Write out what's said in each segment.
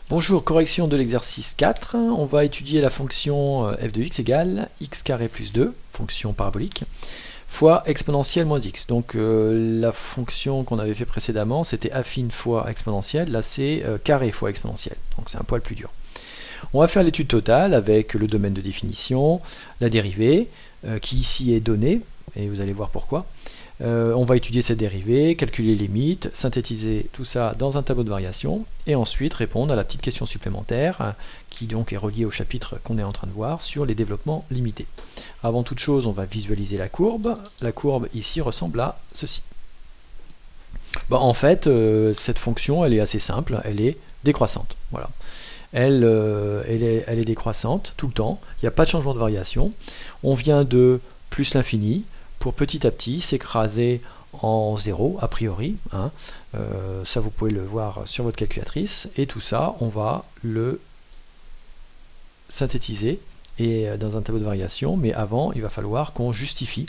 Bonjour, correction de l'exercice 4. On va étudier la fonction f de x égale x carré plus 2, fonction parabolique, fois exponentielle moins x. Donc la fonction qu'on avait fait précédemment, c'était affine fois exponentielle. Là, c'est carré fois exponentielle. Donc c'est un poil plus dur. On va faire l'étude totale avec le domaine de définition, la dérivée, qui ici est donnée, et vous allez voir pourquoi. On va étudier cette dérivée, calculer les limites, synthétiser tout ça dans un tableau de variation, et ensuite répondre à la petite question supplémentaire, qui donc est reliée au chapitre qu'on est en train de voir sur les développements limités. Avant toute chose, on va visualiser la courbe. La courbe ici ressemble à ceci. En fait, cette fonction, elle est assez simple, elle est décroissante. Voilà. Elle est décroissante tout le temps, il n'y a pas de changement de variation. On vient de plus l'infini pour petit à petit s'écraser en 0 a priori. Ça vous pouvez le voir sur votre calculatrice. Et tout ça, on va le synthétiser et dans un tableau de variation. Mais avant, il va falloir qu'on justifie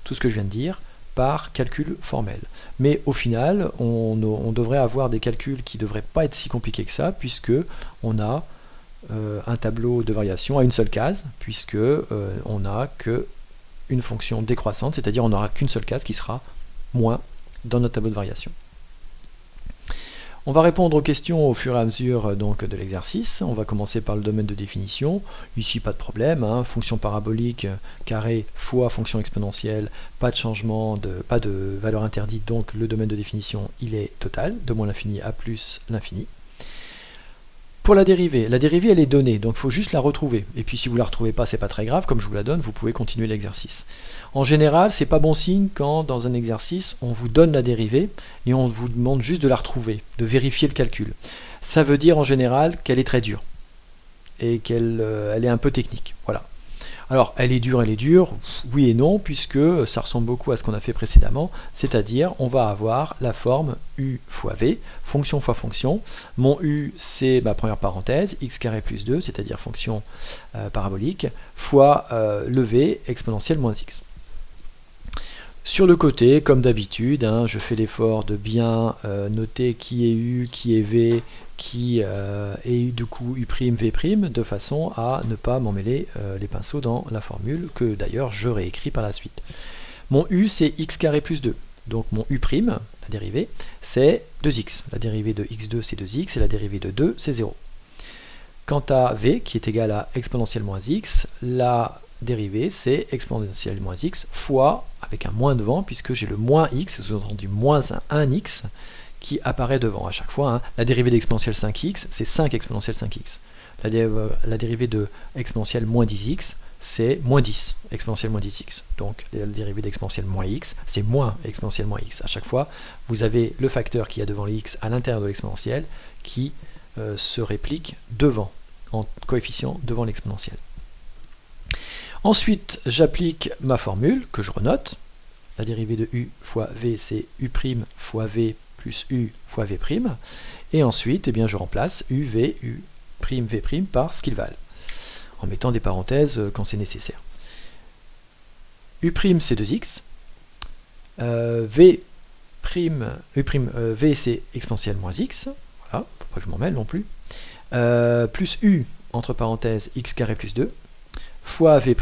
tout ce que je viens de dire par calcul formel. Mais au final, on devrait avoir des calculs qui ne devraient pas être si compliqués que ça, puisque on a un tableau de variation à une seule case, puisque on n'a qu'une fonction décroissante, c'est-à-dire on n'aura qu'une seule case qui sera moins dans notre tableau de variation. On va répondre aux questions au fur et à mesure donc, de l'exercice. On va commencer par le domaine de définition. Ici, pas de problème. Fonction parabolique, carré, fois fonction exponentielle, pas de changement, pas de valeur interdite. Donc le domaine de définition, il est total, de moins l'infini à plus l'infini. Pour la dérivée elle est donnée, donc il faut juste la retrouver. Et puis si vous ne la retrouvez pas, c'est pas très grave, comme je vous la donne, vous pouvez continuer l'exercice. En général, c'est pas bon signe quand dans un exercice, on vous donne la dérivée et on vous demande juste de la retrouver, de vérifier le calcul. Ça veut dire en général qu'elle est très dure et qu'elle est un peu technique. Voilà. Alors, elle est dure, oui et non, puisque ça ressemble beaucoup à ce qu'on a fait précédemment, c'est-à-dire on va avoir la forme u fois v, fonction fois fonction. Mon u, c'est ma première parenthèse, x carré plus 2, c'est-à-dire fonction parabolique, fois le v, exponentielle moins x. Sur le côté, comme d'habitude, je fais l'effort de bien noter qui est u, qui est v, qui est du coup u', v', de façon à ne pas m'emmêler les pinceaux dans la formule, que d'ailleurs je réécris par la suite. Mon u, c'est x carré plus 2. Donc mon u', la dérivée, c'est 2x. La dérivée de x2, c'est 2x, et la dérivée de 2, c'est 0. Quant à v, qui est égal à exponentielle moins x, la dérivée, c'est exponentielle moins x fois, avec un moins devant, puisque j'ai le moins x, sous-entendu moins 1x, qui apparaît devant à chaque fois. La dérivée d'exponentielle 5x, c'est 5 exponentielle 5x. La dérivée de exponentielle moins 10x, c'est moins 10 exponentielle moins 10x. Donc la dérivée d'exponentielle moins x, c'est moins exponentielle moins x. À chaque fois, vous avez le facteur qui a devant les x à l'intérieur de l'exponentielle qui se réplique devant, en coefficient devant l'exponentielle. Ensuite, j'applique ma formule que je renote. La dérivée de u fois v, c'est u' fois v plus u fois v'. Et ensuite, je remplace u, v, u', v' par ce qu'ils valent, en mettant des parenthèses quand c'est nécessaire. U', c'est 2x. V', v, c'est exponentielle moins x. Voilà, faut pas que je m'en mêle non plus. Plus u, entre parenthèses, x carré plus 2, fois v',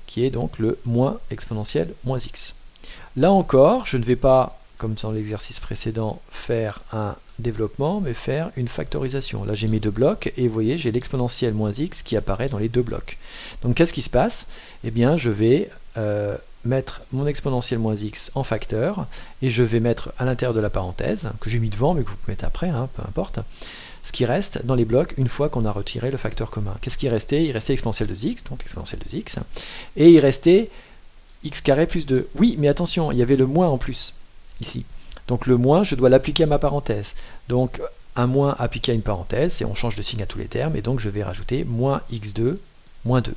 qui est donc le moins exponentielle moins x. Là encore, je ne vais pas, comme dans l'exercice précédent, faire un développement, mais faire une factorisation. Là, j'ai mes deux blocs, et vous voyez, j'ai l'exponentielle moins x qui apparaît dans les deux blocs. Donc, qu'est-ce qui se passe? Eh bien, je vais mettre mon exponentielle moins x en facteur, et je vais mettre à l'intérieur de la parenthèse, que j'ai mis devant, mais que vous pouvez mettre après, peu importe, ce qui reste dans les blocs une fois qu'on a retiré le facteur commun. Qu'est-ce qui restait? Il restait exponentielle de x, donc exponentielle de x, et il restait x carré plus 2. Oui, mais attention, il y avait le moins en plus, ici. Donc le moins, je dois l'appliquer à ma parenthèse. Donc un moins appliqué à une parenthèse, et on change de signe à tous les termes, et donc je vais rajouter moins x2, moins 2.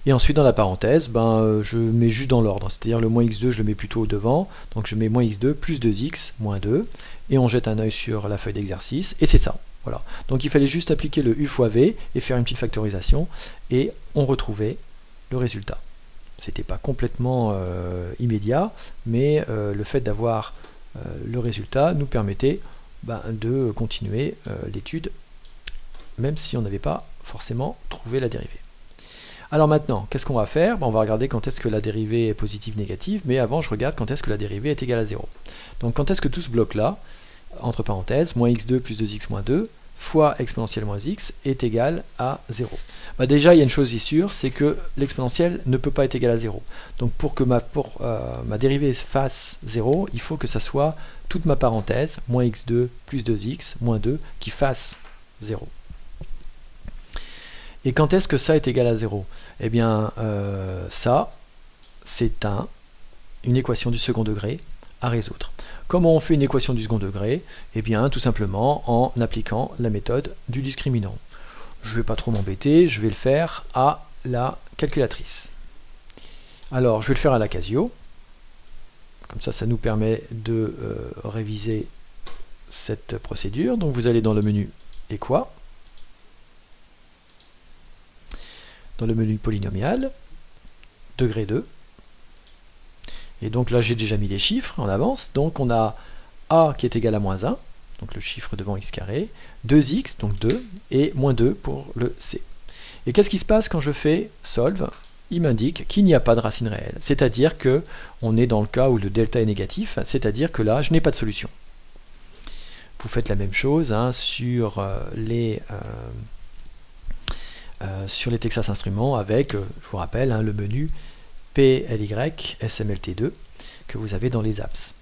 Et ensuite dans la parenthèse, je mets juste dans l'ordre, c'est-à-dire le moins x2, je le mets plutôt au devant, donc je mets moins x2 plus 2x, moins 2, et on jette un œil sur la feuille d'exercice, et c'est ça. Voilà. Donc il fallait juste appliquer le u fois v, et faire une petite factorisation, et on retrouvait le résultat. C'était pas complètement immédiat, mais le fait d'avoir le résultat nous permettait de continuer l'étude, même si on n'avait pas forcément trouvé la dérivée. Alors maintenant, qu'est-ce qu'on va faire? On va regarder quand est-ce que la dérivée est positive, négative, mais avant je regarde quand est-ce que la dérivée est égale à 0. Donc quand est-ce que tout ce bloc-là, entre parenthèses, moins x2 plus 2x moins 2, fois exponentielle moins x est égal à 0. Déjà, il y a une chose sûre, c'est que l'exponentielle ne peut pas être égale à 0. Donc pour que ma dérivée fasse 0, il faut que ça soit toute ma parenthèse, moins x2 plus 2x moins 2, qui fasse 0. Et quand est-ce que ça est égal à 0? Eh bien, ça, c'est une équation du second degré à résoudre. Comment on fait une équation du second degré? Eh bien, tout simplement en appliquant la méthode du discriminant. Je ne vais pas trop m'embêter, je vais le faire à la calculatrice. Alors, je vais le faire à la Casio. Comme ça nous permet de réviser cette procédure. Donc, vous allez dans le menu « Et quoi ?» dans le menu polynomial, degré 2. Et donc là, j'ai déjà mis les chiffres en avance. Donc on a a qui est égal à moins 1, donc le chiffre devant x carré, 2x, donc 2, et moins 2 pour le c. Et qu'est-ce qui se passe quand je fais solve? Il m'indique qu'il n'y a pas de racine réelle. C'est-à-dire que on est dans le cas où le delta est négatif, c'est-à-dire que là, je n'ai pas de solution. Vous faites la même chose sur les Texas Instruments avec, je vous rappelle, le menu PLY SMLT2 que vous avez dans les apps.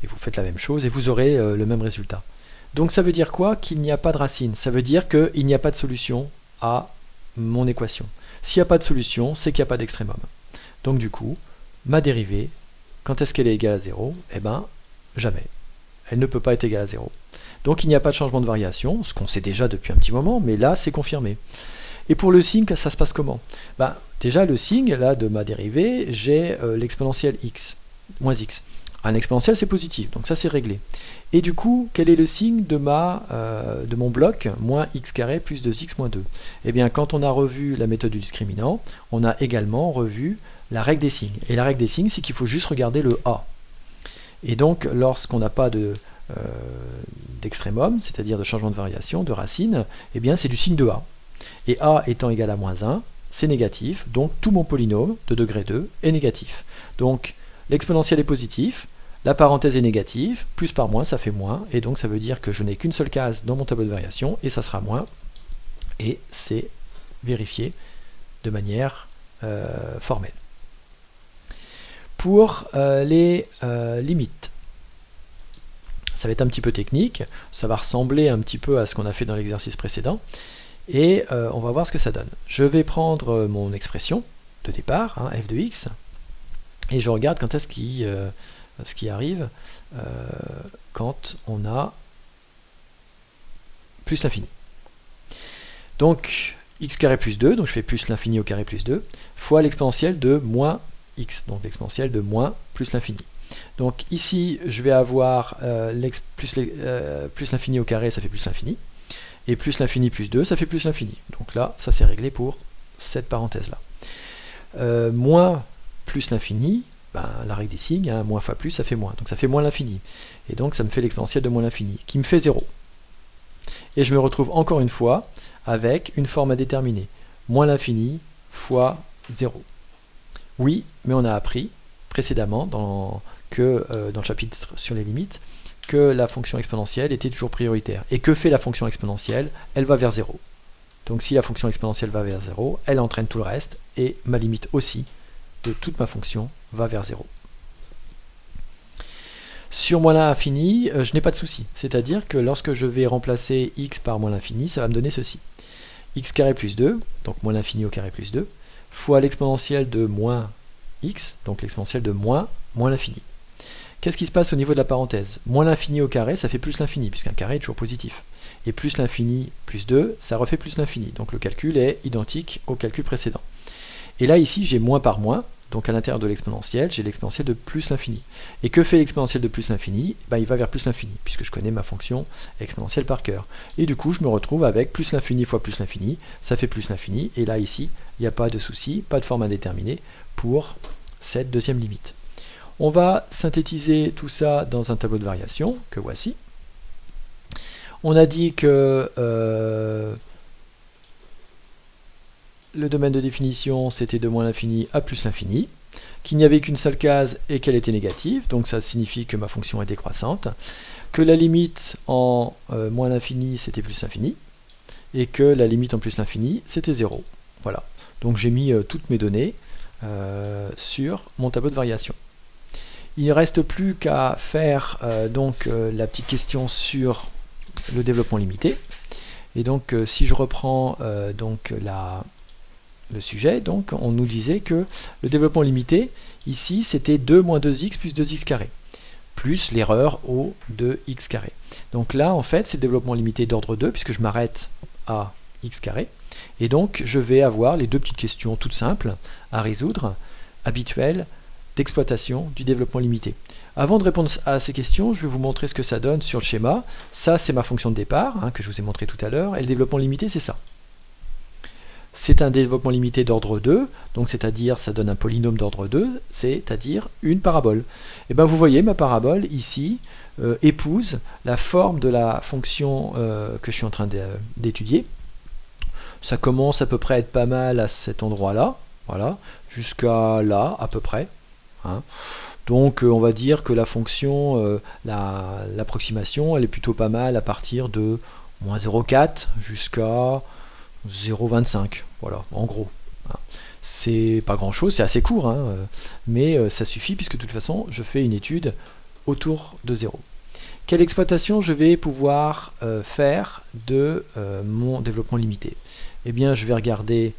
Et vous faites la même chose et vous aurez le même résultat. Donc ça veut dire quoi? Qu'il n'y a pas de racine. Ça veut dire qu'il n'y a pas de solution à mon équation. S'il n'y a pas de solution, c'est qu'il n'y a pas d'extrémum. Donc du coup, ma dérivée, quand est-ce qu'elle est égale à 0? Eh bien, jamais. Elle ne peut pas être égale à 0. Donc il n'y a pas de changement de variation, ce qu'on sait déjà depuis un petit moment, mais là c'est confirmé. Et pour le signe, ça se passe comment? Déjà, le signe là, de ma dérivée, j'ai l'exponentielle x, moins x. Un exponentiel, c'est positif, donc ça c'est réglé. Et du coup, quel est le signe de mon bloc, moins x carré plus 2x moins 2? Eh bien, quand on a revu la méthode du discriminant, on a également revu la règle des signes. Et la règle des signes, c'est qu'il faut juste regarder le a. Et donc, lorsqu'on n'a pas d'extrémum, c'est-à-dire de changement de variation, de racine, eh bien c'est du signe de a. Et a étant égal à moins 1, c'est négatif, donc tout mon polynôme de degré 2 est négatif. Donc l'exponentiel est positif, la parenthèse est négative, plus par moins ça fait moins, et donc ça veut dire que je n'ai qu'une seule case dans mon tableau de variation, et ça sera moins, et c'est vérifié de manière formelle. Pour les limites, ça va être un petit peu technique, ça va ressembler un petit peu à ce qu'on a fait dans l'exercice précédent, et on va voir ce que ça donne. Je vais prendre mon expression de départ, f de x, et je regarde quand est-ce ce qui arrive quand on a plus l'infini. Donc x carré plus 2, donc je fais plus l'infini au carré plus 2, fois l'exponentielle de moins x, donc l'exponentielle de moins plus l'infini. Donc ici, je vais avoir plus l'infini au carré, ça fait plus l'infini. Et plus l'infini plus 2, ça fait plus l'infini. Donc là, ça c'est réglé pour cette parenthèse-là. Moins plus l'infini, la règle des signes, moins fois plus, ça fait moins. Donc ça fait moins l'infini. Et donc ça me fait l'exponentielle de moins l'infini, qui me fait 0. Et je me retrouve encore une fois avec une forme à déterminer. Moins l'infini fois 0. Oui, mais on a appris précédemment dans le chapitre sur les limites, que la fonction exponentielle était toujours prioritaire. Et que fait la fonction exponentielle? Elle va vers 0. Donc si la fonction exponentielle va vers 0, elle entraîne tout le reste, et ma limite aussi de toute ma fonction va vers 0. Sur moins l'infini, je n'ai pas de souci. C'est-à-dire que lorsque je vais remplacer x par moins l'infini, ça va me donner ceci. X carré plus 2, donc moins l'infini au carré plus 2, fois l'exponentielle de moins x, donc l'exponentielle de moins l'infini. Qu'est-ce qui se passe au niveau de la parenthèse? Moins l'infini au carré, ça fait plus l'infini, puisqu'un carré est toujours positif. Et plus l'infini plus 2, ça refait plus l'infini. Donc le calcul est identique au calcul précédent. Et là, ici, j'ai moins par moins, donc à l'intérieur de l'exponentielle, j'ai l'exponentielle de plus l'infini. Et que fait l'exponentielle de plus l'infini? Il va vers plus l'infini, puisque je connais ma fonction exponentielle par cœur. Et du coup, je me retrouve avec plus l'infini fois plus l'infini, ça fait plus l'infini. Et là, ici, il n'y a pas de souci, pas de forme indéterminée pour cette deuxième limite. On va synthétiser tout ça dans un tableau de variation, que voici. On a dit que le domaine de définition c'était de moins l'infini à plus l'infini, qu'il n'y avait qu'une seule case et qu'elle était négative, donc ça signifie que ma fonction est décroissante, que la limite en moins l'infini c'était plus l'infini, et que la limite en plus l'infini c'était 0. Voilà, donc j'ai mis toutes mes données sur mon tableau de variation. Il ne reste plus qu'à faire la petite question sur le développement limité. Et donc si je reprends le sujet, donc on nous disait que le développement limité, ici, c'était 2 moins 2x plus 2x carré, plus l'erreur au de x carré. Donc là, en fait, c'est le développement limité d'ordre 2, puisque je m'arrête à x carré. Et donc, je vais avoir les deux petites questions toutes simples à résoudre, habituelles, d'exploitation du développement limité. Avant de répondre à ces questions, je vais vous montrer ce que ça donne sur le schéma. Ça, c'est ma fonction de départ, que je vous ai montré tout à l'heure, et le développement limité, c'est ça. C'est un développement limité d'ordre 2, donc c'est-à-dire ça donne un polynôme d'ordre 2, c'est-à-dire une parabole. Et bien vous voyez, ma parabole ici épouse la forme de la fonction que je suis en train d'étudier. Ça commence à peu près à être pas mal à cet endroit-là, voilà, jusqu'à là à peu près. Donc on va dire que la fonction, l'approximation, elle est plutôt pas mal à partir de moins 0,4 jusqu'à 0,25, voilà, en gros. C'est pas grand chose, c'est assez court, mais ça suffit puisque de toute façon je fais une étude autour de 0. Quelle exploitation je vais pouvoir faire de mon développement limité? Eh bien je vais regarder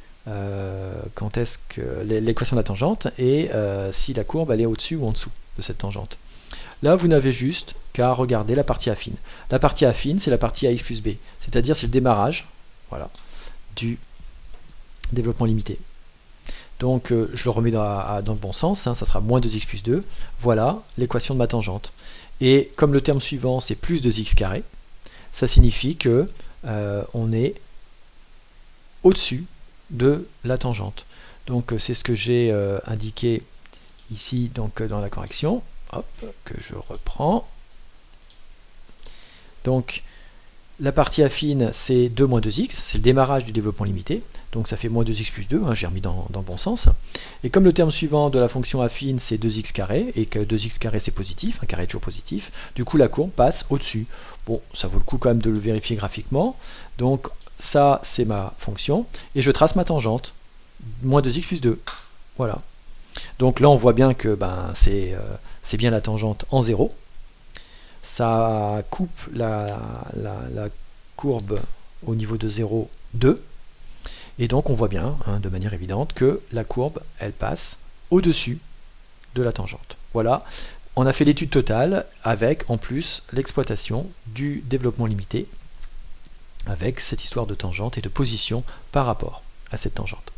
quand est-ce que l'équation de la tangente et si la courbe elle est au-dessus ou en dessous de cette tangente. Là vous n'avez juste qu'à regarder la partie affine. La partie affine c'est la partie ax plus b, c'est-à-dire c'est le démarrage, voilà, du développement limité. Donc je le remets dans le bon sens, ça sera moins 2x plus 2, voilà l'équation de ma tangente. Et comme le terme suivant c'est plus 2x carré, ça signifie que on est au-dessus de la tangente. Donc c'est ce que j'ai indiqué ici donc, dans la correction, hop, que je reprends. Donc la partie affine, c'est 2 moins 2x, c'est le démarrage du développement limité, donc ça fait moins 2x plus 2, j'ai remis dans le bon sens. Et comme le terme suivant de la fonction affine, c'est 2x carré, et que 2x carré c'est positif, un carré est toujours positif, du coup la courbe passe au-dessus. Bon, ça vaut le coup quand même de le vérifier graphiquement, donc ça c'est ma fonction, et je trace ma tangente, moins 2x plus 2, voilà. Donc là on voit bien que c'est bien la tangente en 0, ça coupe la courbe au niveau de 0, 2, et donc on voit bien, de manière évidente, que la courbe, elle passe au-dessus de la tangente. Voilà, on a fait l'étude totale avec en plus l'exploitation du développement limité, avec cette histoire de tangente et de position par rapport à cette tangente.